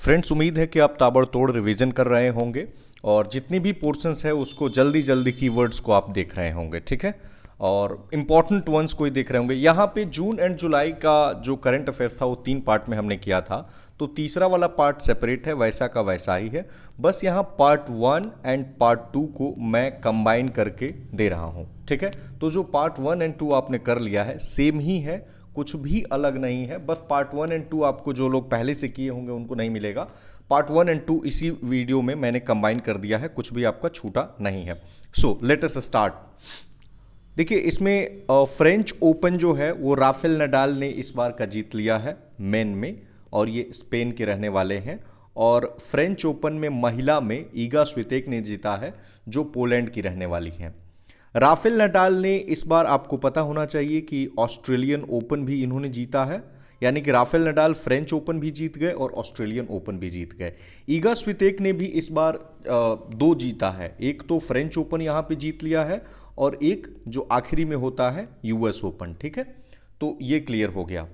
Friends, उम्मीद है कि आप ताबड़तोड़ रिवीजन कर रहे होंगे और जितनी भी पोर्शंस है उसको जल्दी जल्दी कीवर्ड्स को आप देख रहे होंगे। ठीक है, और इम्पॉर्टेंट वंस कोई देख रहे होंगे। यहाँ पे जून एंड जुलाई का जो करंट अफेयर्स था वो 3 पार्ट में हमने किया था, तो तीसरा वाला पार्ट सेपरेट है, वैसा का वैसा ही है। बस यहाँ पार्ट 1 एंड पार्ट 2 को मैं कंबाइन करके दे रहा हूँ। ठीक है, तो जो पार्ट 1 एंड 2 आपने कर लिया है सेम ही है, कुछ भी अलग नहीं है। बस पार्ट 1 एंड 2 आपको जो लोग पहले से किए होंगे उनको नहीं मिलेगा। पार्ट 1 एंड 2 इसी वीडियो में मैंने कंबाइन कर दिया है, कुछ भी आपका छूटा नहीं है। So let us start. देखिए, इसमें फ्रेंच ओपन जो है वो राफेल नडाल ने इस बार का जीत लिया है मेन में, और ये स्पेन के रहने वाले हैं। और फ्रेंच ओपन में महिला में ईगा स्वितेक ने जीता है, जो पोलैंड की रहने वाली हैं। राफेल नडाल ने इस बार, आपको पता होना चाहिए कि ऑस्ट्रेलियन ओपन भी इन्होंने जीता है, यानी कि राफेल नडाल फ्रेंच ओपन भी जीत गए और ऑस्ट्रेलियन ओपन भी जीत गए। ईगा स्वितेक ने भी इस बार 2 जीता है, एक तो फ्रेंच ओपन यहाँ पे जीत लिया है और एक जो आखिरी में होता है यूएस ओपन। ठीक है, तो ये क्लियर हो गया।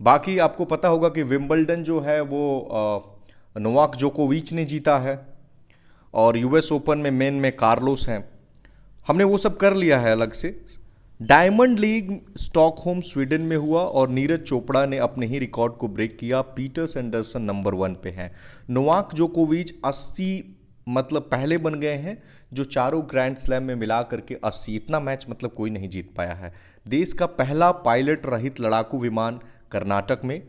बाकी आपको पता होगा कि विंबलडन जो है वो नोवाक जोकोविच ने जीता है, और यूएस ओपन में मेन में कार्लोस हैं। हमने वो सब कर लिया है अलग से। डायमंड लीग स्टॉकहोम स्वीडन में हुआ और नीरज चोपड़ा ने अपने ही रिकॉर्ड को ब्रेक किया। पीटर सैंडरसन नंबर 1 पे हैं। नोवाक जोकोविच 80 मतलब पहले बन गए हैं जो चारों ग्रैंड स्लैम में मिला करके 80, इतना मैच मतलब कोई नहीं जीत पाया है। देश का पहला पायलट रहित लड़ाकू विमान कर्नाटक में।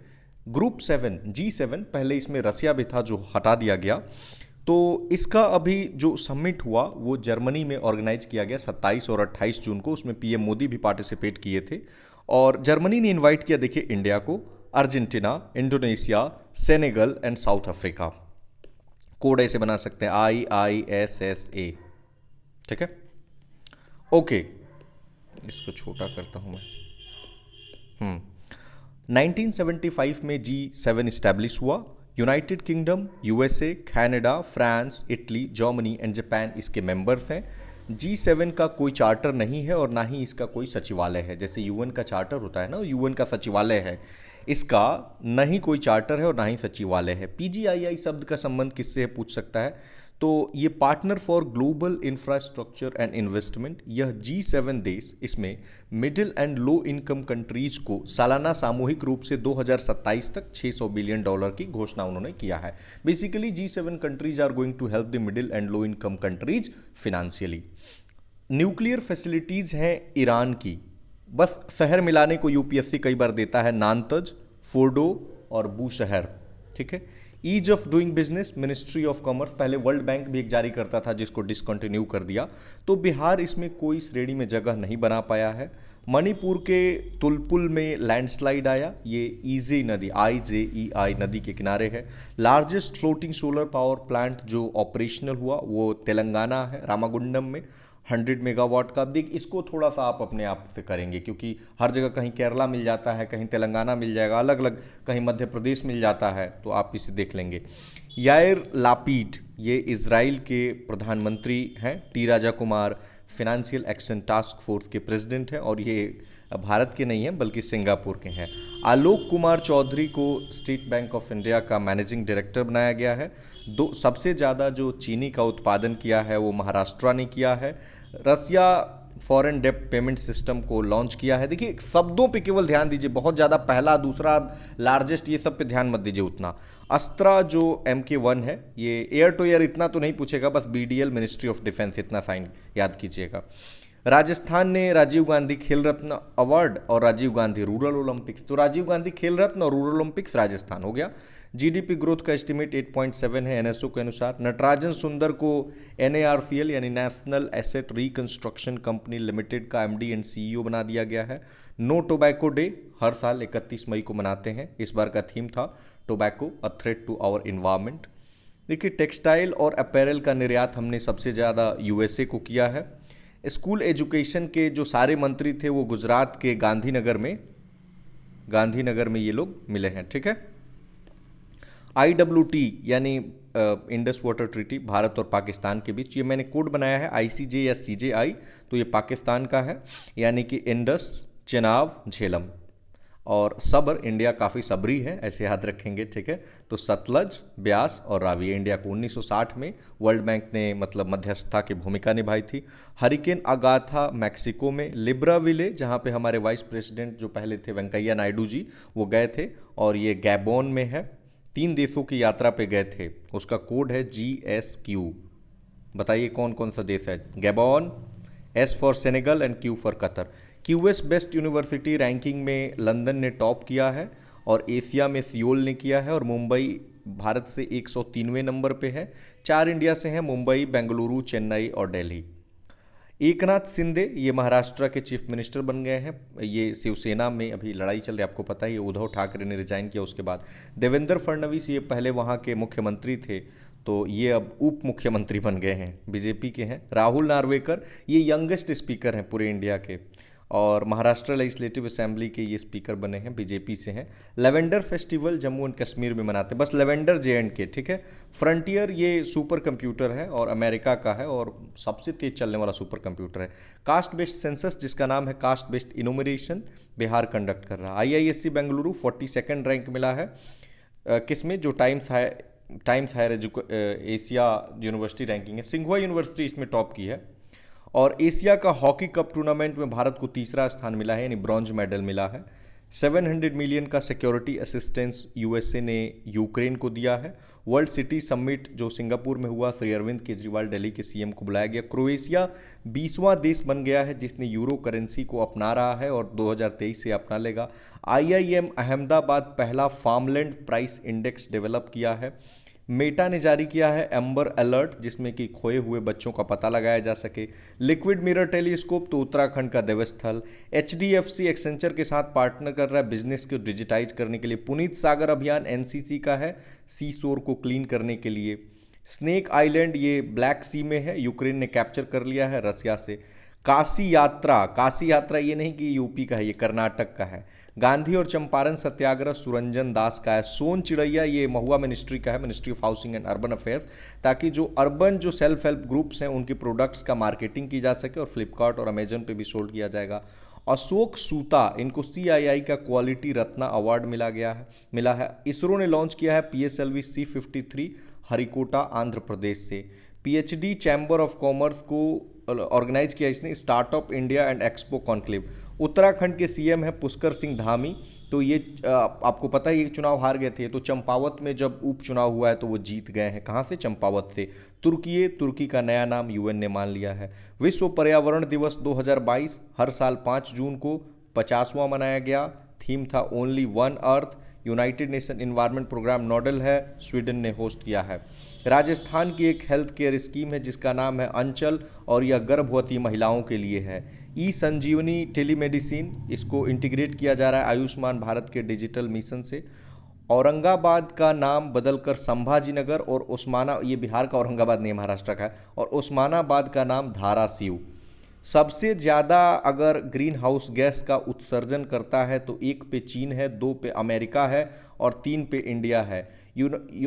ग्रुप 7 G7, पहले इसमें रसिया भी था जो हटा दिया गया। तो इसका अभी जो समिट हुआ वो जर्मनी में ऑर्गेनाइज किया गया 27 और 28 जून को। उसमें पीएम मोदी भी पार्टिसिपेट किए थे, और जर्मनी ने इनवाइट किया, देखिए, इंडिया को, Argentina, Indonesia, Senegal and south Africa. Code ऐसे बना सकते हैं IISSA। ठीक है, ओके, इसको छोटा करता हूं मैं। 1975 में G7 इस्टेब्लिश हुआ। United kingdom, USA, Canada, France, Italy, Germany and Japan इसके मेंबर्स हैं। G7 का कोई चार्टर नहीं है और ना ही इसका कोई सचिवालय है। जैसे यूएन का चार्टर होता है ना, यूएन का सचिवालय है, इसका न ही कोई चार्टर है और ना ही सचिवालय है। PGII शब्द का संबंध किससे है पूछ सकता है, तो ये partner for global infrastructure and investment. यह G7 देश, इसमें middle and low income countries को सालाना सामूहिक रूप से 2027 तक $600 बिलियन की घोषणा उन्होंने किया है। Basically G7 countries are going to help the middle and low income countries financially. Nuclear facilities हैं ईरान की, बस शहर मिलाने को यूपीएससी कई बार देता है, नानतज, फोर्डो और बूशहर। ठीक है, ease of doing business, ministry of commerce, पहले वर्ल्ड बैंक भी एक जारी करता था जिसको डिसकंटिन्यू कर दिया। तो बिहार इसमें कोई श्रेणी में जगह नहीं बना पाया है। मणिपुर के तुलपुल में लैंडस्लाइड आया, ये ईजे नदी, IJEI नदी के किनारे है। Largest floating solar power plant जो ऑपरेशनल हुआ वो तेलंगाना है, रामागुंडम में, 100 मेगावाट का। देख, इसको थोड़ा सा आप अपने आप से करेंगे, क्योंकि हर जगह कहीं केरला मिल जाता है, कहीं तेलंगाना मिल जाएगा अलग अलग, कहीं मध्य प्रदेश मिल जाता है, तो आप इसे देख लेंगे। याइर लापीड, ये इजराइल के प्रधानमंत्री हैं। T Raja Kumar financial action task force के प्रेसिडेंट हैं, और ये भारत के नहीं हैं बल्कि सिंगापुर के हैं। आलोक कुमार चौधरी को स्टेट बैंक ऑफ इंडिया का मैनेजिंग डायरेक्टर बनाया गया है। सबसे ज़्यादा जो चीनी का उत्पादन किया है वो महाराष्ट्र ने किया है। रसिया फॉरेन डेप्ट पेमेंट सिस्टम को लॉन्च किया है। देखिए, शब्दों पे केवल ध्यान दीजिए, बहुत ज़्यादा पहला, दूसरा, लार्जेस्ट, ये सब पे ध्यान मत दीजिए उतना। अस्त्रा जो MK1 है, ये एयर टू एयर इतना तो नहीं पूछेगा, बस BDL मिनिस्ट्री ऑफ डिफेंस इतना साइन याद कीजिएगा। राजस्थान ने राजीव गांधी खेल रत्न अवार्ड और राजीव गांधी रूरल ओलंपिक्स, तो राजीव गांधी खेल रत्न और रूरल ओलंपिक्स राजस्थान हो गया। GDP ग्रोथ का एस्टिमेट 8.7 है NSO के अनुसार। नटराजन सुंदर को NARCL यानी national asset reconstruction company limited का MD एंड CEO बना दिया गया है। नो टोबैको डे हर साल 31 मई को मनाते हैं। इस बार का थीम था tobacco a threat to our environment. देखिए, टेक्सटाइल और अपैरल का निर्यात हमने सबसे ज़्यादा USA को किया है। स्कूल एजुकेशन के जो सारे मंत्री थे वो गुजरात के गांधीनगर में ये लोग मिले हैं। ठीक है, IWT यानी इंडस वाटर ट्रीटी, भारत और पाकिस्तान के बीच, ये मैंने कोड बनाया है ICJ या CJI, तो ये पाकिस्तान का है, यानी कि इंडस, चेनाब, झेलम। और सब्र, इंडिया काफ़ी सबरी है, ऐसे याद रखेंगे, ठीक है। तो सतलज, ब्यास और रावी, इंडिया को 1960 में वर्ल्ड बैंक ने मतलब मध्यस्थता की भूमिका निभाई थी। हरिकेन अगाथा मैक्सिको में, लिब्राविले जहाँ पे हमारे वाइस प्रेसिडेंट जो पहले थे वेंकैया नायडू जी वो गए थे, और ये गैबोन में है। 3 देशों की यात्रा पे गए थे, उसका कोड है GSQ। बताइए कौन कौन सा देश है? Gabon, S for Senegal and Q for Qatar. QS best university ranking में लंदन ने टॉप किया है, और एशिया में सियोल ने किया है, और मुंबई भारत से 103वें नंबर पे है। 4 इंडिया से हैं, मुंबई, बेंगलुरु, चेन्नई और दिल्ली। एकनाथ शिंदे ये महाराष्ट्र के चीफ मिनिस्टर बन गए हैं। ये शिवसेना में अभी लड़ाई चल रही है, आपको पता है, ये उद्धव ठाकरे ने रिजाइन किया उसके बाद। देवेंद्र फडणवीस ये पहले वहाँ के मुख्यमंत्री थे, तो ये अब उप मुख्यमंत्री बन गए हैं, बीजेपी के हैं। राहुल नार्वेकर ये यंगेस्ट स्पीकर हैं पूरे इंडिया के, और महाराष्ट्र लेजिस्लेटिव असेंबली के ये स्पीकर बने हैं, बीजेपी से हैं। Lavender festival Jammu and Kashmir में मनाते हैं, बस लेवेंडर JNK, ठीक है। फ्रंटियर ये सुपर कंप्यूटर है और अमेरिका का है, और सबसे तेज चलने वाला सुपर कंप्यूटर है। कास्ट बेस्ड सेंसस जिसका नाम है कास्ट बेस्ड इनोमिनेशन, बिहार कंडक्ट कर रहा है। IISc बेंगलुरु 42nd रैंक मिला है किसमें, जो times higher Asia university ranking है। सिंघुआ यूनिवर्सिटी इसमें टॉप की है। और एशिया का हॉकी कप टूर्नामेंट में भारत को 3रा स्थान मिला है, यानी ब्रॉन्ज मेडल मिला है। 700 मिलियन का सिक्योरिटी असिस्टेंस USA ने यूक्रेन को दिया है। वर्ल्ड सिटी समिट जो सिंगापुर में हुआ, श्री अरविंद केजरीवाल दिल्ली के CM को बुलाया गया। क्रोएशिया 20वां देश बन गया है जिसने यूरो करेंसी को अपना रहा है, और 2023 से अपना लेगा। IIM अहमदाबाद पहला फार्मलैंड प्राइस इंडेक्स डेवलप किया है। मेटा ने जारी किया है एम्बर अलर्ट, जिसमें कि खोए हुए बच्चों का पता लगाया जा सके। लिक्विड मिरर टेलीस्कोप तो उत्तराखंड का देवस्थल। HDFC एक्सेंचर के साथ पार्टनर कर रहा है बिजनेस को डिजिटाइज करने के लिए। पुनीत सागर अभियान NCC का है, सी शोर को क्लीन करने के लिए। स्नेक आइलैंड ये ब्लैक सी में है, यूक्रेन ने कैप्चर कर लिया है रसिया से। काशी यात्रा ये नहीं कि यूपी का है, ये कर्नाटक का है। गांधी और चंपारण सत्याग्रह सुरंजन दास का है। सोन चिड़ैया ये महुआ मिनिस्ट्री का है, ministry of housing and urban affairs, ताकि जो अर्बन जो सेल्फ हेल्प ग्रुप्स हैं उनकी प्रोडक्ट्स का मार्केटिंग की जा सके, और फ्लिपकार्ट और अमेजन पे भी सोल्ड किया जाएगा। अशोक सूता इनको CII का क्वालिटी रत्ना अवार्ड मिला है। इसरो ने लॉन्च किया है PSLV C53 हरिकोटा आंध्र प्रदेश से। PhD चैम्बर ऑफ कॉमर्स को ऑर्गेनाइज किया इसने, startup India and expo conclave. Uttarakhand के CM है पुष्कर सिंह धामी, तो ये आपको पता है ये चुनाव हार गए थे, तो चंपावत में जब उपचुनाव हुआ है तो वो जीत गए हैं। कहाँ से? चंपावत से। तुर्की का नया नाम UN ने मान लिया है। विश्व पर्यावरण दिवस 2022 हर साल 5 जून को 50वां मनाया गया। थीम था only one earth. United Nation Environment Programme nodal है, स्वीडन ने होस्ट किया है। राजस्थान की एक हेल्थ केयर स्कीम है जिसका नाम है अंचल, और यह गर्भवती महिलाओं के लिए है। संजीवनी टेलीमेडिसिन, इसको इंटीग्रेट किया जा रहा है आयुष्मान भारत के डिजिटल मिशन से। औरंगाबाद का नाम बदलकर संभाजीनगर, और उस्माना, ये बिहार का औरंगाबाद नहीं महाराष्ट्र का है, और उस्मानाबाद का नाम धाराशिव। सबसे ज़्यादा अगर ग्रीन हाउस गैस का उत्सर्जन करता है तो 1 पे चीन है, 2 पे अमेरिका है, और 3 पे इंडिया है।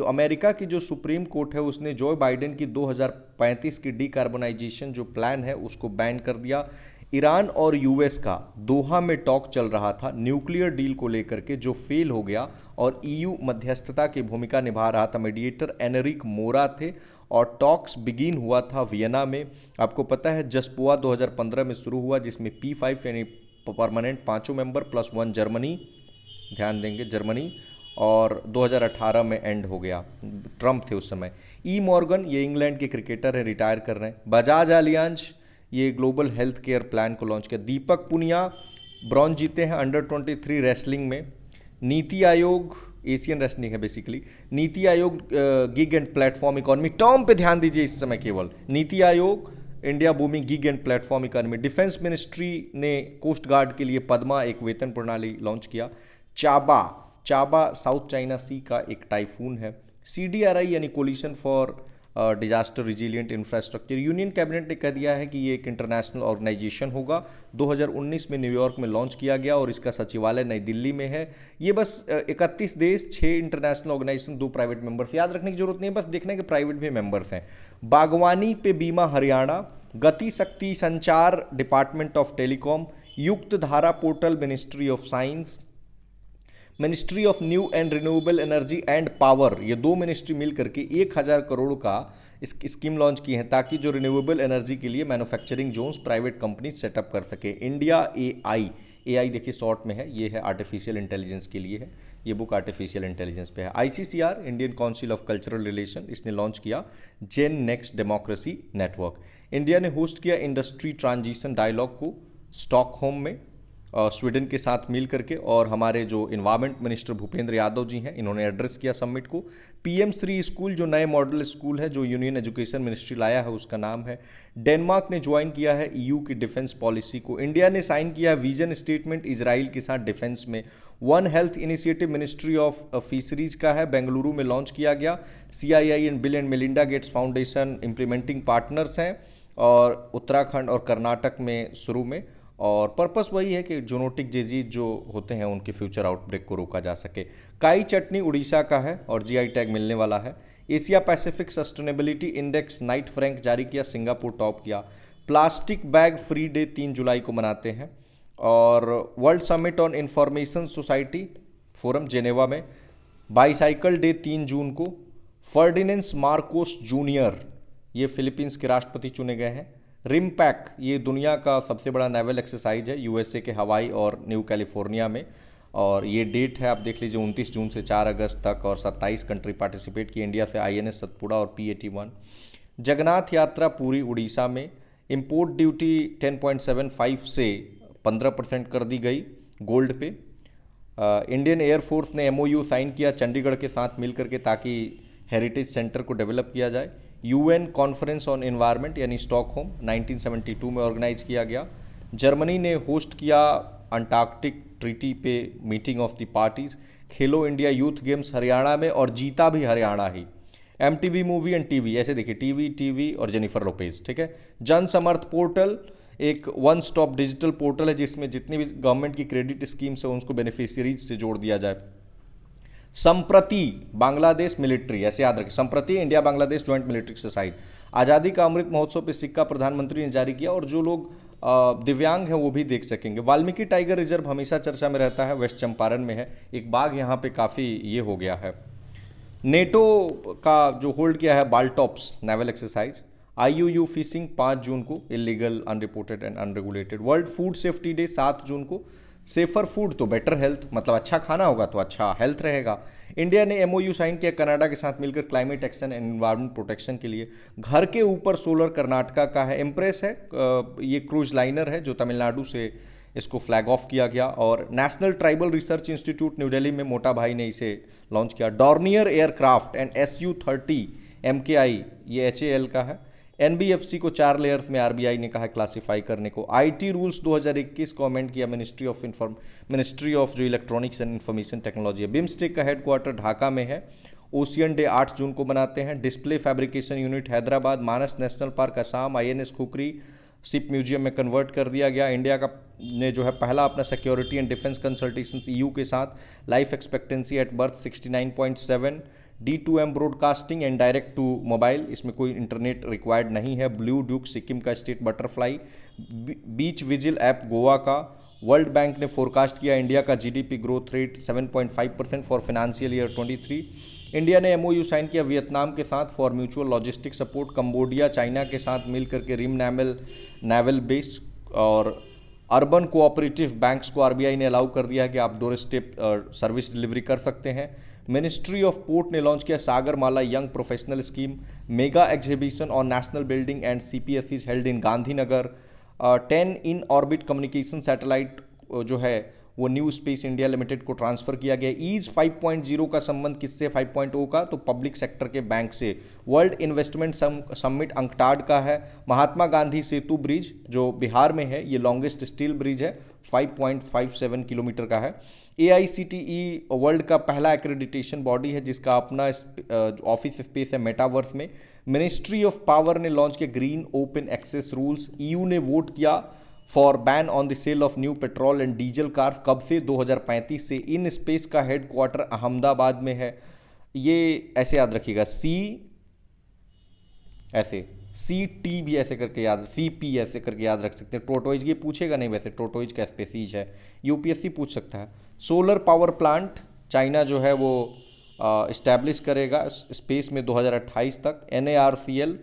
अमेरिका की जो सुप्रीम कोर्ट है उसने जो बाइडेन की 2035 की डीकार्बोनाइजेशन जो प्लान है उसको बैन कर दिया। ईरान और US का दोहा में टॉक चल रहा था न्यूक्लियर डील को लेकर के, जो फेल हो गया, और EU मध्यस्थता की भूमिका निभा रहा था। मीडिएटर एनरिक मोरा थे, और टॉक्स बिगिन हुआ था वियना में। आपको पता है जसपुआ 2015 में शुरू हुआ, जिसमें P5 यानी परमानेंट 5 मेंबर प्लस 1 जर्मनी, ध्यान देंगे जर्मनी, और 2018 में एंड हो गया। ट्रम्प थे उस समय। मॉर्गन ये इंग्लैंड के क्रिकेटर हैं, रिटायर कर रहे हैं। बजाज एलियांज ये ग्लोबल हेल्थ केयर प्लान को लॉन्च किया। दीपक पुनिया ब्रॉन्ज जीते हैं अंडर 23 रेसलिंग में। नीति आयोग, एशियन रेसलिंग है basically, NITI Aayog gig and platform economy, term पे ध्यान दीजिए इस समय केवल। NITI Aayog India booming gig and platform economy. Defence ministry ने कोस्ट गार्ड के लिए पद्मा एक वेतन प्रणाली लॉन्च किया। चाबा साउथ चाइना सी का एक टाइफून है। CDRI यानी coalition for disaster resilient infrastructure, union cabinet ने कह दिया है कि ये एक इंटरनेशनल ऑर्गेनाइजेशन होगा। 2019 में न्यूयॉर्क में लॉन्च किया गया, और इसका सचिवालय नई दिल्ली में है। ये बस 31 देश, 6 इंटरनेशनल ऑर्गेनाइजेशन, 2 प्राइवेट मेंबर्स, याद रखने की जरूरत नहीं है, बस देखना है कि प्राइवेट भी मेंबर्स हैं। बागवानी पे बीमा हरियाणा, गति शक्ति संचार डिपार्टमेंट ऑफ टेलीकॉम, युक्त धारा portal ministry of science, ministry of new and renewable energy and power, ये दो मिनिस्ट्री मिल करके 1,000 करोड़ का स्कीम लॉन्च की है ताकि जो रिन्यूएबल एनर्जी के लिए manufacturing zones private company setup कर सके। इंडिया एआई, एआई देखिए शॉर्ट में है, ये है आर्टिफिशियल इंटेलिजेंस के लिए है, ये बुक आर्टिफिशियल इंटेलिजेंस पे है। ICCR, Indian council of cultural relation, इसने लॉन्च किया gen next democracy network. India ने होस्ट किया इंडस्ट्री ट्रांजिशन डायलॉग को स्टॉकहोम में स्वीडन के साथ मिल करके, और हमारे जो इन्वायरमेंट मिनिस्टर भूपेंद्र यादव जी हैं, इन्होंने एड्रेस किया समिट को। पीएम श्री स्कूल जो नए मॉडल स्कूल है जो यूनियन एजुकेशन मिनिस्ट्री लाया है उसका नाम है। डेनमार्क ने ज्वाइन किया है ईयू की डिफेंस पॉलिसी को। इंडिया ने साइन किया है विजन स्टेटमेंट इजराइल के साथ डिफेंस में। One health initiative ministry of fisheries का है, बेंगलुरु में लॉन्च किया गया। CII and bill and Melinda Gates foundation implementing partners हैं, और उत्तराखंड और कर्नाटक में शुरू में, और पर्पस वही है कि जूनोटिक डिजीज जो होते हैं उनके फ्यूचर आउटब्रेक को रोका जा सके। काई चटनी उड़ीसा का है और जीआई टैग मिलने वाला है। Asia Pacific sustainability index Knight Frank जारी किया, सिंगापुर टॉप किया। प्लास्टिक बैग फ्री डे 3 जुलाई को मनाते हैं। और world summit on information society forum Geneva में। बाईसाइकिल डे 3 जून को। फर्डिनेंस मार्कोस जूनियर, ये फिलीपींस के राष्ट्रपति चुने गए हैं। रिमपैक, ये दुनिया का सबसे बड़ा नेवल एक्सरसाइज है यूएसए के हवाई और न्यू कैलिफोर्निया में, और ये डेट है आप देख लीजिए 29 जून से 4 अगस्त तक, और 27 कंट्री पार्टिसिपेट की। इंडिया से आईएनएस सतपुड़ा और P-81। जगन्नाथ यात्रा पूरी उड़ीसा में। इंपोर्ट ड्यूटी 10.75 से 15% कर दी गई गोल्ड पे। इंडियन एयरफोर्स ने MOU साइन किया चंडीगढ़ के साथ मिलकर के ताकि हेरिटेज सेंटर को डेवलप किया जाए। यूएन कॉन्फ्रेंस ऑन एनवायरनमेंट यानी स्टॉकहोम 1972 में ऑर्गेनाइज किया गया। जर्मनी ने होस्ट किया अंटार्कटिक ट्रीटी पे meeting of the parties. Khelo India youth games Haryana में, और जीता भी हरियाणा ही। MTV मूवी एंड टीवी, ऐसे देखिए टीवी और जेनिफर लोपेज, ठीक है। जन समर्थ पोर्टल एक वन स्टॉप डिजिटल पोर्टल है जिसमें जितनी भी गवर्नमेंट की क्रेडिट स्कीम्स है उनको बेनिफिशियरीज से जोड़ दिया जाए। संप्रति बांग्लादेश मिलिट्री, ऐसे याद रखें, संप्रति India Bangladesh joint military exercise. आज़ादी का अमृत महोत्सव पे सिक्का प्रधानमंत्री ने जारी किया, और जो लोग दिव्यांग हैं वो भी देख सकेंगे। वाल्मीकि टाइगर रिजर्व हमेशा चर्चा में रहता है, वेस्ट चंपारण में है। एक बाघ यहाँ पे काफ़ी ये हो गया है। नेटो का जो होल्ड किया है बाल्टॉप्स नेवल एक्सरसाइज। IUU फिशिंग 5 जून को, illegal unreported and unregulated. World food safety day 7 जून को। सेफर फूड तो बेटर हेल्थ, मतलब अच्छा खाना होगा तो अच्छा हेल्थ रहेगा। इंडिया ने MOU साइन किया कनाडा के साथ मिलकर climate action and environment protection के लिए। घर के ऊपर सोलर कर्नाटका का है। इम्प्रेस है, ये क्रूज लाइनर है जो तमिलनाडु से इसको फ्लैग ऑफ किया गया। और national tribal research institute new Delhi में मोटा भाई ने इसे लॉन्च किया। Dornier aircraft and SU-30 MKI, ये HAL का है। NBFC को 4 लेयर्स में RBI ने कहा क्लासिफाई करने को। IT रूल्स 2021 को अमेंड किया मिनिस्ट्री ऑफ जो इलेक्ट्रॉनिक्स एंड इंफॉर्मेशन टेक्नोलॉजी है। बिम्स्टेक का हेडक्वार्टर ढाका में है। ओशियन डे 8 जून को मनाते हैं। Display fabrication unit Hyderabad. Manas national park Assam, INS Khukri ship museum में कन्वर्ट कर दिया गया। इंडिया का ने जो है पहला अपना security and defence consultations EU के साथ। Life expectancy at birth 69.7। D2M broadcasting and direct to mobile, इसमें कोई इंटरनेट रिक्वायर्ड नहीं है। ब्लू ड्यूक सिक्किम का स्टेट बटरफ्लाई। बीच विजिल ऐप गोवा का। वर्ल्ड बैंक ने फोरकास्ट किया इंडिया का GDP growth rate 7.5% for financial year 23। India ने MOU साइन किया वियतनाम के साथ for mutual logistic support. Cambodia China के साथ मिल करके रिम नेवल बेस। और अर्बन कोऑपरेटिव बैंक्स को RBI ने अलाउ कर दिया है कि आप डोर स्टेप सर्विस डिलीवरी कर सकते हैं। मिनिस्ट्री ऑफ पोर्ट ने लॉन्च किया Sagarmala young professional scheme. Mega exhibition on national building and CPS is held in Gandhinagar. 10 in orbit communication satellite जो है वो न्यू स्पेस इंडिया लिमिटेड को ट्रांसफर किया गया। ईज 5.0 का संबंध किससे 5.0 का, तो पब्लिक सेक्टर के बैंक से। वर्ल्ड इन्वेस्टमेंट समिट अंकटाड का है। महात्मा गांधी सेतु ब्रिज जो बिहार में है, ये लॉन्गेस्ट स्टील ब्रिज है, 5.57 किलोमीटर का है। AICTE वर्ल्ड का पहला एक्रेडिटेशन बॉडी है जिसका अपना ऑफिस स्पेस है मेटावर्स में। मिनिस्ट्री ऑफ पावर ने लॉन्च किया green open access rules. EU ने वोट किया for ban on the sale of new petrol and diesel cars, कब से, 2035 से। इन स्पेस का हेडक्वार्टर अहमदाबाद में है। ये ऐसे याद रखिएगा, CT भी ऐसे करके याद, CP ऐसे करके याद रख सकते हैं। टोटोइज ये पूछेगा नहीं, वैसे टोटोइज का स्पेसीज है, UPSC पूछ सकता है। सोलर पावर प्लांट चाइना जो है वो इस्टेब्लिश करेगा स्पेस में 2028 तक। NARCL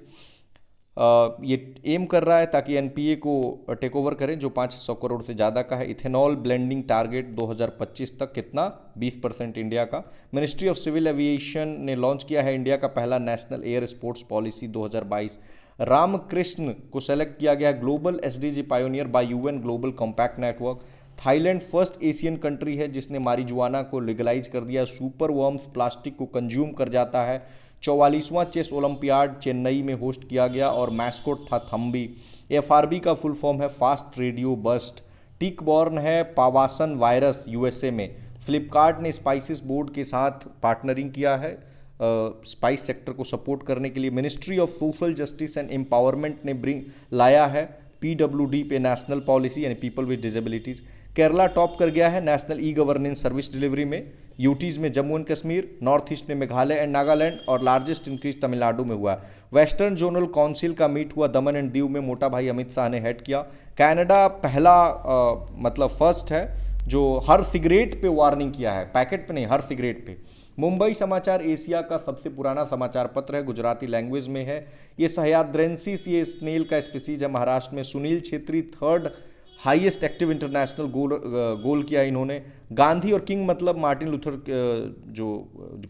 ये एम कर रहा है ताकि एनपीए को टेक ओवर करें जो 500 करोड़ से ज़्यादा का है। इथेनॉल ब्लेंडिंग टारगेट 2025 तक कितना, 20% इंडिया का। मिनिस्ट्री ऑफ सिविल एविएशन ने लॉन्च किया है इंडिया का पहला national air sports policy 2022। Ramakrishna को सेलेक्ट किया गया global SDG pioneer by UN global compact network. Thailand first Asian country है जिसने मारिजुआना को लीगलाइज कर दिया। सुपर वर्म्स प्लास्टिक को कंज्यूम कर जाता है। 44वां चेस ओलंपियाड चेन्नई में होस्ट किया गया और मैस्कोट था थम्बी। एफआरबी का फुल फॉर्म है फास्ट रेडियो बर्स्ट। टिक बॉर्न है पावासन वायरस यूएसए में। फ्लिपकार्ट ने स्पाइसेस बोर्ड के साथ पार्टनरिंग किया है स्पाइस सेक्टर को सपोर्ट करने के लिए। Ministry of social justice and empowerment ने लाया है पीडब्ल्यूडी पे नेशनल पॉलिसी यानी people with disabilities. Kerala top कर गया है national e governance service delivery में। यूटीज में Jammu and Kashmir, north east में मेघालय एंड नागालैंड और लार्जेस्ट इंक्रीज तमिलनाडु में हुआ। वेस्टर्न जोनल काउंसिल का मीट हुआ दमन एंड दीव में, मोटा भाई अमित शाह ने हेड किया। कनाडा पहला मतलब फर्स्ट है जो हर सिगरेट पे वार्निंग किया है, पैकेट पे नहीं हर सिगरेट पे। मुंबई समाचार एशिया का सबसे पुराना समाचार पत्र है, गुजराती लैंग्वेज में है। ये सह्याद्रेंसिस ये स्नेल का स्पीसीज है महाराष्ट्र में। Sunil Chhetri third highest active international goal किया इन्होंने। गांधी और किंग मतलब मार्टिन लूथर जो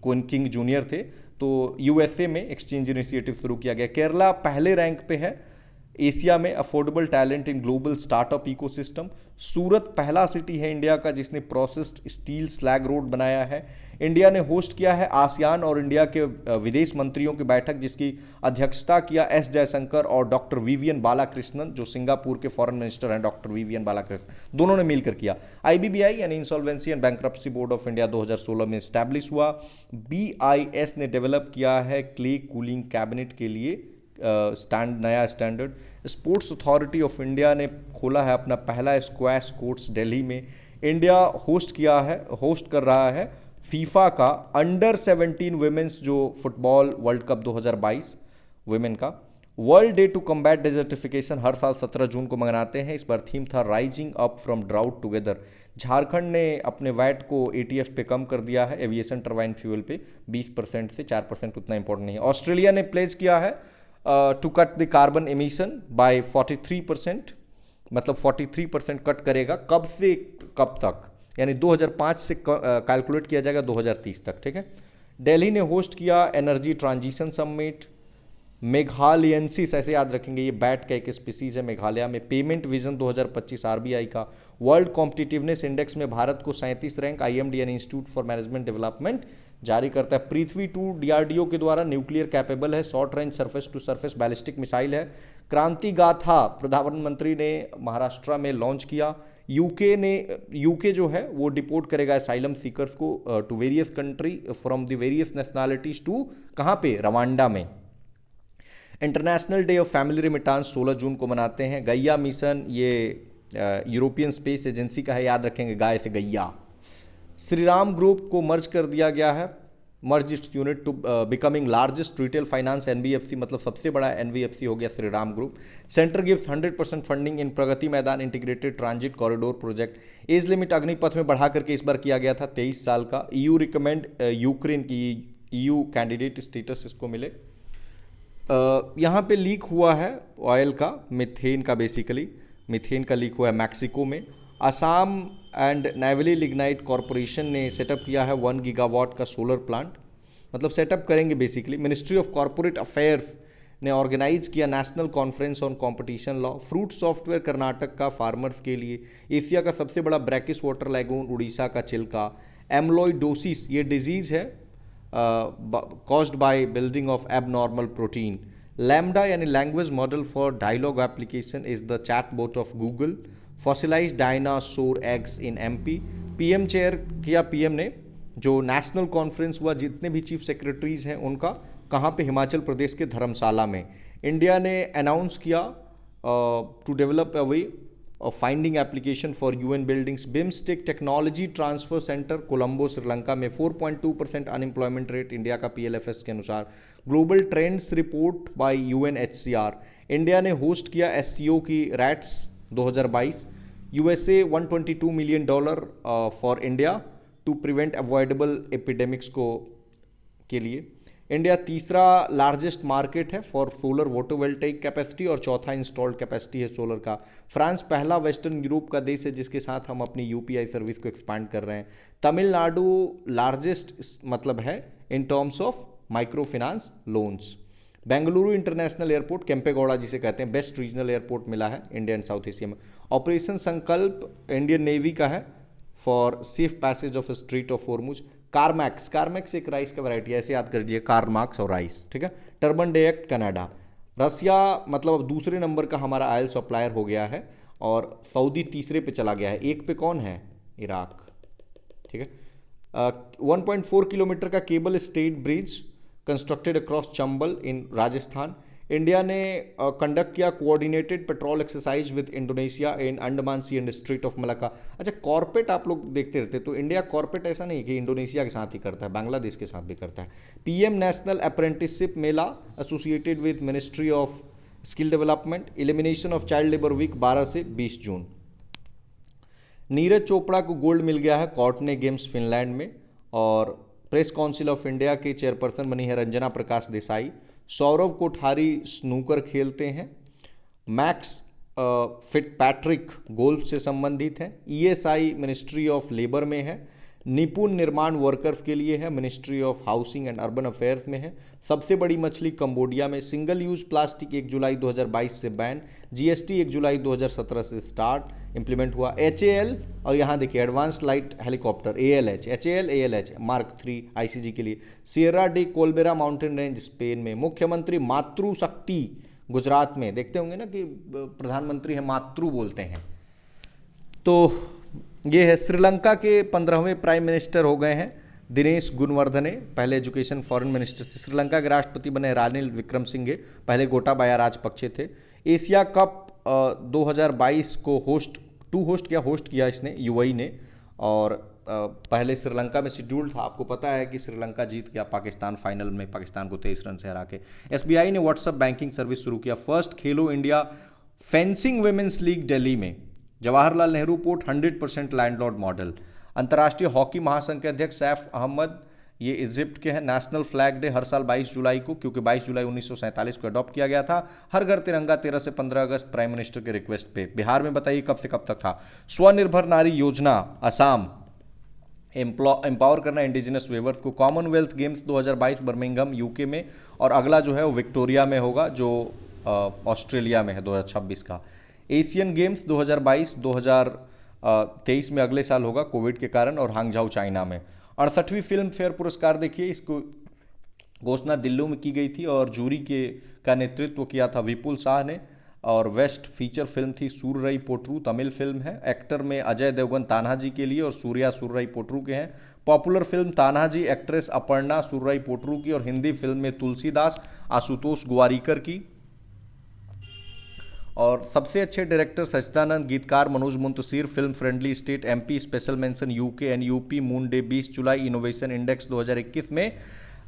किंग जूनियर थे, तो यूएसए में एक्सचेंज इनिशिएटिव शुरू किया गया। केरला पहले रैंक पे है एशिया में affordable talent in global startup ecosystem. Surat पहला सिटी है इंडिया का जिसने प्रोसेस्ड स्टील स्लैग रोड बनाया है। इंडिया ने होस्ट किया है आसियान और इंडिया के विदेश मंत्रियों की बैठक जिसकी अध्यक्षता किया एस जयशंकर और डॉक्टर विवियन बालाकृष्णन जो सिंगापुर के फॉरेन मिनिस्टर हैं। डॉक्टर विवियन बालाकृष्णन दोनों ने मिलकर किया। आईबीबीआई यानी insolvency and bankruptcy board of India 2016 में स्टैब्लिश हुआ। बीआईएस ने डेवलप किया है क्ले कूलिंग कैबिनेट के लिए नया standard. Sports authority of India ने खोला है अपना पहला स्क्वैश कोर्ट्स दिल्ली में। इंडिया होस्ट कर रहा है फीफा का अंडर 17 वुमेन्स जो फुटबॉल वर्ल्ड कप 2022 वुमेन का। World day to combat desertification हर साल 17 जून को मनाते हैं। इस बार थीम था rising up from drought together. Jharkhand ने अपने वैट को एटीएफ पे कम कर दिया है एविएशन टरबाइन फ्यूल पे 20% से 4%, उतना इंपॉर्टेंट नहीं है। ऑस्ट्रेलिया ने प्लेज किया है to cut the carbon emission by 43%, मतलब 43% कट करेगा। कब से कब तक, यानी 2005 से कैलकुलेट किया जाएगा 2030 तक, ठीक है। दिल्ली ने होस्ट किया एनर्जी ट्रांजिशन समिट। मेघालयंसिस ऐसे याद रखेंगे, ये बैट का एक स्पीसीज है मेघालय में। पेमेंट विजन 2025 आरबीआई का। वर्ल्ड कॉम्पिटिटिवनेस इंडेक्स में भारत को 37 रैंक आईएमडी यानी इंस्टीट्यूट फॉर मैनेजमेंट डेवलपमेंट जारी करता है। पृथ्वी 2 डीआरडीओ के द्वारा न्यूक्लियर कैपेबल है, short range surface to surface ballistic missile है। क्रांति गाथा प्रधानमंत्री ने महाराष्ट्र में लॉन्च किया। यूके जो है वो डिपोर्ट करेगा असाइलम सीकर्स को to various country from the various nationalities to कहाँ पे, रवांडा में। International day of family remittance 16 जून को मनाते हैं। गैया मिशन ये यूरोपियन स्पेस एजेंसी का है, याद रखेंगे गाय से गैया। श्रीराम ग्रुप को मर्ज कर दिया गया है, merge its unit to becoming largest retail finance NBFC, मतलब सबसे बड़ा एनबीएफसी हो गया Shriram group. Centre gives 100% funding in Pragati Maidan integrated transit corridor project. Age limit Agnipath में बढ़ा करके इस बार किया गया था 23 साल का। ईयू रिकमेंड यूक्रेन की ईयू कैंडिडेट स्टेटस इसको मिले। यहाँ पे लीक हुआ है ऑयल का, मीथेन का, बेसिकली मीथेन का लीक हुआ है मैक्सिको में। Assam and Neyveli lignite corporation ने सेटअप किया है 1 गीगावाट का सोलर प्लांट, मतलब सेटअप करेंगे basically. Ministry of corporate affairs ने ऑर्गेनाइज किया national conference on competition law. Fruit software Karnataka का फार्मर्स के लिए। एशिया का सबसे बड़ा ब्रैकिश वाटर लैगून उड़ीसा का चिल्का। एम्लोइडोसिस ये डिजीज़ है caused by building of abnormal protein. LaMDA यानी language model for dialogue application is the chatbot of Google. Fossilised dinosaur eggs in MP. PM chair किया पीएम ने जो नेशनल कॉन्फ्रेंस हुआ, जितने भी चीफ सेक्रेटरीज हैं उनका, कहाँ पे, हिमाचल प्रदेश के धर्मशाला में। इंडिया ने अनाउंस किया to develop a way of finding application for UN buildings. BIMSTEC technology transfer centre Colombo Sri Lanka में। 4.2% अनएम्प्लॉयमेंट रेट इंडिया का पीएलएफएस के अनुसार। Global trends report by UNHCR. India ने होस्ट किया एससीओ की RATS 2022। USA $122 million for India to prevent avoidable epidemics को के लिए। इंडिया तीसरा लार्जेस्ट मार्केट है फॉर सोलर फोटोवोल्टेइक कैपेसिटी और चौथा इंस्टॉल्ड कैपेसिटी है सोलर का। फ्रांस पहला वेस्टर्न यूरोप का देश है जिसके साथ हम अपनी यूपीआई सर्विस को एक्सपांड कर रहे हैं। तमिलनाडु लार्जेस्ट मतलब है in terms of micro finance loans. Bengaluru international airport Kempegowda जिसे कहते हैं बेस्ट रीजनल एयरपोर्ट मिला है इंडिया एंड साउथ एशिया में। ऑपरेशन संकल्प इंडियन नेवी का है for safe passage of street of Hormuz. कार्मैक्स एक राइस का वैरायटी है, ऐसे याद कर लीजिए कार्माक्स और राइस, ठीक है। Turban day act Canada. Russia मतलब अब दूसरे नंबर का हमारा ऑयल सप्लायर हो गया है और सऊदी तीसरे पे चला गया है। एक पे कौन है? इराक, ठीक है। 1.4 किलोमीटर का cable state bridge constructed across Chambal in Rajasthan. India ने कंडक्ट किया coordinated patrol exercise with Indonesia in Andaman sea and strait of Malacca. अच्छा, कॉर्पेट आप लोग देखते रहते तो इंडिया कॉर्पेट ऐसा नहीं कि इंडोनेशिया के साथ ही करता है, बांग्लादेश के साथ भी करता है। PM national apprenticeship mela associated with ministry of skill development. Elimination of child labour week 12 से 20 जून। नीरज चोपड़ा को गोल्ड मिल गया है कॉर्टने गेम्स फिनलैंड में। और प्रेस काउंसिल ऑफ इंडिया की चेयरपर्सन बनी है रंजना प्रकाश देसाई। सौरव कोठारी स्नूकर खेलते हैं। मैक्स फिटपैट्रिक गोल्फ से संबंधित है। ईएसआई मिनिस्ट्री ऑफ लेबर में है। निपुण निर्माण वर्कर्स के लिए है, ministry of housing and urban affairs में है। सबसे बड़ी मछली कंबोडिया में। सिंगल यूज प्लास्टिक 1 जुलाई 2022 से बैन। जीएसटी 1 जुलाई 2017 से स्टार्ट इम्प्लीमेंट हुआ। एचएएल और यहाँ देखिए advanced light helicopter ALH, HAL ALH mark 3 ICG के लिए। Sierra de Culebra mountain range Spain में। मुख्यमंत्री मातृशक्ति गुजरात में। देखते होंगे ना कि प्रधानमंत्री है मातृ बोलते हैं। तो ये है श्रीलंका के 15वें प्राइम मिनिस्टर हो गए हैं दिनेश गुणवर्धने, पहले एजुकेशन फॉरेन मिनिस्टर थे। श्रीलंका के राष्ट्रपति बने रानिल विक्रमसिंघे, पहले गोटाबाया राजपक्षे थे। एशिया कप 2022 को होस्ट किया इसने यूएई ने। और पहले श्रीलंका में शेड्यूल था, आपको पता है कि श्रीलंका जीत गया पाकिस्तान फाइनल में, पाकिस्तान को 23 रन से हरा के। एसबीआई ने व्हाट्सएप बैंकिंग सर्विस शुरू किया। First Khelo India fencing women's league Delhi में। Jawaharlal Nehru port 100% landlord model. अंतर्राष्ट्रीय हॉकी महासंघ के अध्यक्ष सैफ अहमद, ये इजिप्ट के हैं। नेशनल फ्लैग डे हर साल 22 जुलाई को, क्योंकि 22 जुलाई 1947 को अडॉप्ट किया गया था। हर घर तिरंगा 13 से 15 अगस्त प्राइम मिनिस्टर के रिक्वेस्ट पे। बिहार में बताइए कब से कब तक था? स्वनिर्भर नारी योजना असम, एम्पावर करना इंडिजिनस वेवर्स को। कॉमनवेल्थ गेम्स 2022 बर्मिंघम यूके में, और अगला जो है वो विक्टोरिया में होगा जो ऑस्ट्रेलिया में है 2026 का। एशियन गेम्स 2023 में अगले साल होगा कोविड के कारण, और हांगझाऊ चाइना में। 68वीं फिल्म फेयर पुरस्कार देखिए, इसको घोषणा दिल्ली में की गई थी और जूरी का नेतृत्व किया था विपुल शाह ने। और बेस्ट फीचर फिल्म थी सूर्यई पोट्रू, तमिल फिल्म है। एक्टर में अजय देवगन तान्हाजी के लिए और सूर्या सूर्यई पोट्रू के हैं। Popular film Tanhaji actress Aparna Soorarai Pottru की, और हिंदी फिल्म में तुलसीदास आशुतोष गोवारिकर की। और सबसे अच्छे डायरेक्टर सच्चिदानंद, गीतकार Manoj Muntashir. Film friendly state MP special mention UK and UP. Moon day 20 July. Innovation index 2021 में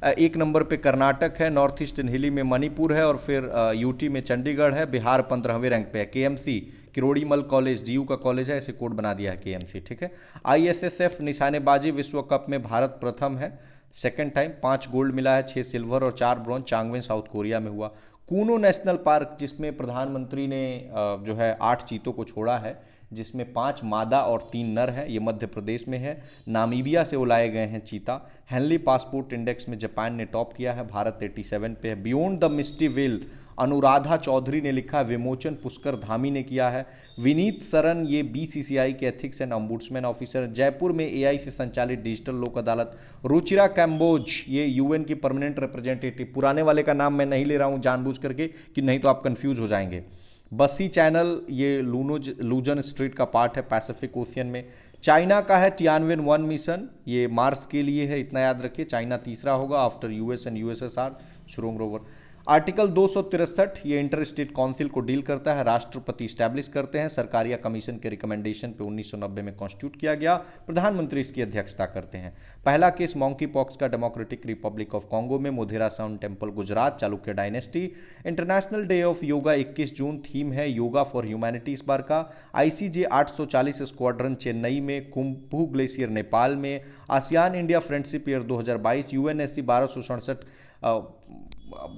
1 नंबर पे कर्नाटक है। नॉर्थ ईस्ट हिली में मणिपुर है, और फिर यूटी में चंडीगढ़ है। बिहार 15वें रैंक पे है। केएमसी किरोड़ीमल कॉलेज डीयू का कॉलेज है, ऐसे कोड बना दिया है केएमसी, ठीक है। आईएसएसएफ निशानेबाजी विश्व कप में भारत प्रथम है, सेकेंड टाइम। 5 गोल्ड मिला है, 6 सिल्वर और 4 ब्रॉन्ज। चांगवेन साउथ कोरिया में हुआ। कूनो नेशनल पार्क, जिसमें प्रधानमंत्री ने जो है 8 चीतों को छोड़ा है, जिसमें 5 मादा और 3 नर हैं, ये मध्य प्रदेश में है। नामीबिया से उलाए गए हैं चीता। हेनली पासपोर्ट इंडेक्स में जापान ने टॉप किया है, भारत 87 पे है। Beyond the misty veil Anuradha Chaudhary ने लिखा है, विमोचन पुष्कर धामी ने किया है। विनीत सरन ये बीसीसीआई के ethics and ombudsman officer. Jaipur में एआई से संचालित डिजिटल लोक अदालत। रुचिरा कैम्बोज ये यूएन की परमानेंट रिप्रेजेंटेटिव। पुराने वाले का नाम मैं नहीं ले रहा हूँ जानबूझ करके कि नहीं तो आप कंफ्यूज हो जाएंगे। बसी चैनल ये लूजन स्ट्रीट का पार्ट है पैसिफिक ओशियन में। चाइना का है टियानवेन 1 मिशन, ये मार्स के लिए है, इतना याद रखिए। चाइना तीसरा होगा after US and USSR. Zhurong rover. Article 263 ये इंटर स्टेट काउंसिल को डील करता है, राष्ट्रपति स्टैब्लिश करते हैं, सरकार या कमीशन के रिकमेंडेशन पे 1990 में कॉन्स्टिट्यूट किया गया, प्रधानमंत्री इसकी अध्यक्षता करते हैं। पहला केस मॉन्की पॉक्स का डेमोक्रेटिक रिपब्लिक ऑफ कॉन्गो में, Modhera sun temple Gujarat, Chalukya dynasty. International day of yoga 21 जून, थीम है योगा फॉर ह्यूमैनिटी इस बार का। आईसीजे 840 स्क्वाड्रन चेन्नई में, कुंभू ग्लेशियर नेपाल में। ASEAN India friendship year 2022, UNSC 1267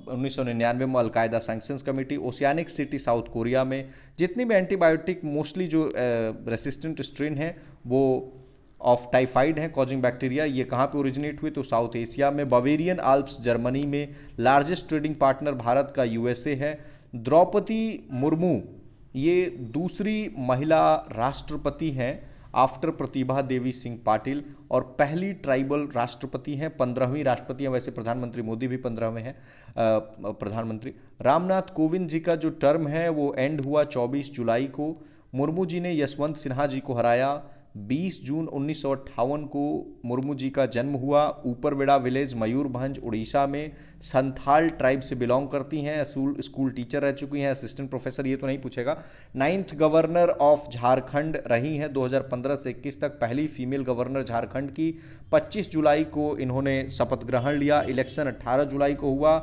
1999 में, al Qaeda sanctions committee. Oceanic city south Korea में। जितनी भी एंटीबायोटिक मोस्टली जो रेसिस्टेंट स्ट्रेन है वो ऑफ टाइफाइड है कॉजिंग बैक्टीरिया, ये कहाँ पे ओरिजिनेट हुए तो साउथ एशिया में। बवेरियन आल्प्स जर्मनी में। लार्जेस्ट ट्रेडिंग पार्टनर भारत का यूएसए है। द्रौपदी मुर्मू ये दूसरी महिला राष्ट्रपति हैं आफ्टर प्रतिभा देवी सिंह पाटिल, और पहली ट्राइबल राष्ट्रपति हैं, 15वीं राष्ट्रपति हैं। वैसे प्रधानमंत्री मोदी भी 15वें हैं प्रधानमंत्री। रामनाथ कोविंद जी का जो टर्म है वो एंड हुआ 24 जुलाई को। मुर्मू जी ने यशवंत सिन्हा जी को हराया। 20 जून 1958 को मुर्मू जी का जन्म हुआ। ऊपरवेड़ा विलेज, मयूरभंज, उड़ीसा में। संथाल ट्राइब से बिलोंग करती हैं। स्कूल टीचर रह चुकी हैं, असिस्टेंट प्रोफेसर ये तो नहीं पूछेगा। 9th गवर्नर ऑफ झारखंड रही हैं 2015 से 21 तक, पहली फीमेल गवर्नर झारखंड की। 25 जुलाई को इन्होंने शपथ ग्रहण लिया। इलेक्शन 18 जुलाई को हुआ,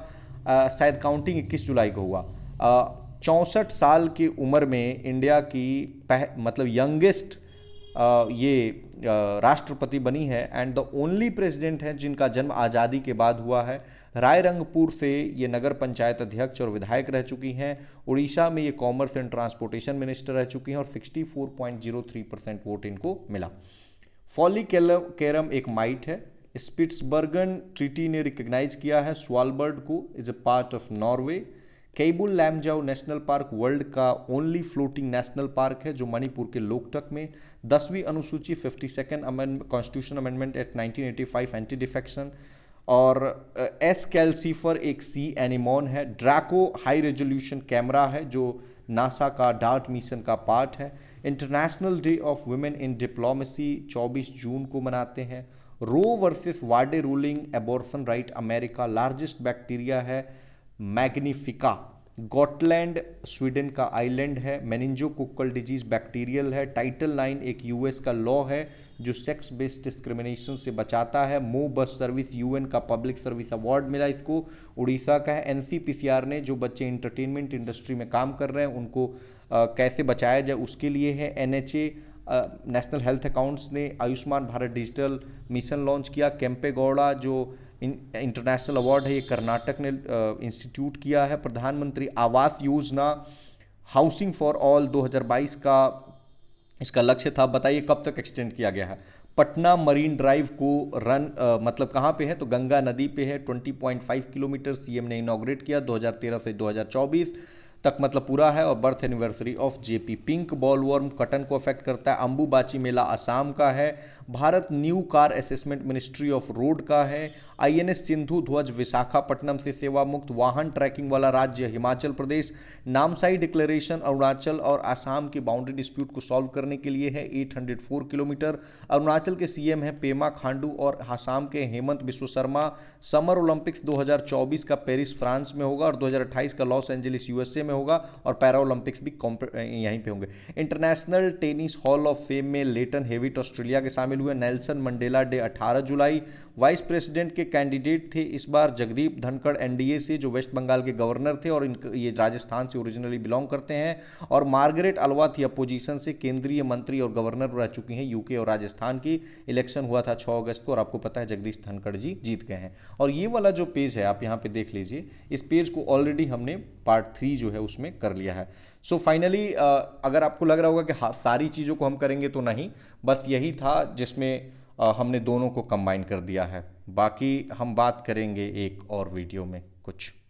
शायद काउंटिंग 21 जुलाई को हुआ। 64 साल की उम्र में इंडिया की मतलब यंगेस्ट ये राष्ट्रपति बनी है एंड द ओनली प्रेसिडेंट हैं जिनका जन्म आज़ादी के बाद हुआ है। रायरंगपुर से ये नगर पंचायत अध्यक्ष और विधायक रह चुकी हैं। उड़ीसा में ये कॉमर्स एंड ट्रांसपोर्टेशन मिनिस्टर रह चुकी हैं और 64.03% वोट इनको मिला। फॉली कैरम एक माइट है। स्पिट्सबर्गन ट्रीटी ने रिकग्नाइज किया है स्वालबर्ड को, is a part of Norway. Keibul Lamjao national park world का ओनली फ्लोटिंग नेशनल पार्क है जो मणिपुर के लोकटक में। 10वीं अनुसूची 52nd constitution amendment act 1985 anti defection. और एस कैल्सीफर एक सी एनिमोन है। ड्रैको हाई रेजोल्यूशन कैमरा है जो नासा का डार्ट मिशन का पार्ट है। International day of women in diplomacy 24 June को मनाते हैं। Roe versus Wade ruling abortion right America. Largest bacteria है मैग्निफिका। गॉटलैंड स्वीडन का आइलैंड है। मेनिंजोकोकल डिजीज बैक्टीरियल है। टाइटल 9 एक यूएस का लॉ है जो सेक्स बेस्ड डिस्क्रिमिनेशन से बचाता है। मो बस सर्विस यूएन का पब्लिक सर्विस अवार्ड मिला इसको, उड़ीसा का है। एनसीपीसीआर ने जो बच्चे इंटरटेनमेंट इंडस्ट्री में काम कर रहे हैं उनको कैसे बचाया जाए उसके लिए है। एनएचए नेशनल हेल्थ अकाउंट्स ने Ayushman Bharat digital mission launch किया। केम्पेगौड़ा जो इंटरनेशनल अवार्ड है ये कर्नाटक ने इंस्टीट्यूट किया है। प्रधानमंत्री Awas Yojana housing for all 2022 का इसका लक्ष्य था। बताइए कब तक एक्सटेंड किया गया है। पटना मरीन ड्राइव को रन मतलब कहाँ पे है तो गंगा नदी पे है। 20.5 किलोमीटर सीएम ने इनॉग्रेट किया 2013 से 2024 तक मतलब पूरा है। और birth anniversary of JP. Pink bollworm cotton को अफेक्ट करता है। अंबुबाची मेला असम का है। Bharat new car assessment ministry of road का है। आईएनएस सिंधु ध्वज विशाखापट्टनम से सेवा मुक्त। वाहन ट्रैकिंग वाला राज्य हिमाचल प्रदेश। नामसाई डिक्लेरेशन अरुणाचल और आसाम की बाउंड्री डिस्प्यूट को सॉल्व करने के लिए है 804 किलोमीटर। अरुणाचल के सीएम हैं पेमा खांडू और आसाम के हेमंत बिस्व शर्मा। समर ओलंपिक्स 2024 का पेरिस फ्रांस में होगा और 2028 का लॉस एंजलिस यूएसए में होगा और पैरा ओलंपिक्स भी यहीं पे होंगे। International tennis hall of fame में लेटन हेविट ऑस्ट्रेलिया के शामिल हुए। नेल्सन मंडेला डे 18 जुलाई। वाइस प्रेसिडेंट के कैंडिडेट थे इस बार जगदीप धनखड़ एनडीए से जो वेस्ट बंगाल के गवर्नर थे और ये राजस्थान से ओरिजिनली बिलोंग करते हैं। और मार्गरेट अलवा थी अपोजिशन से, केंद्रीय मंत्री और गवर्नर रह चुकी हैं यूके और राजस्थान की। इलेक्शन हुआ था 6 अगस्त को और आपको पता है जगदीश धनखड़ जी जीत गए हैं। और ये वाला जो पेज है आप यहाँ पे देख लीजिए, इस पेज को ऑलरेडी हमने पार्ट 3 जो है उसमें कर लिया है। सो फाइनली अगर आपको लग रहा होगा कि हाँ सारी चीज़ों को हम करेंगे तो नहीं, बस यही था जिसमें हमने दोनों को कंबाइन कर दिया है। बाकी हम बात करेंगे एक और वीडियो में कुछ।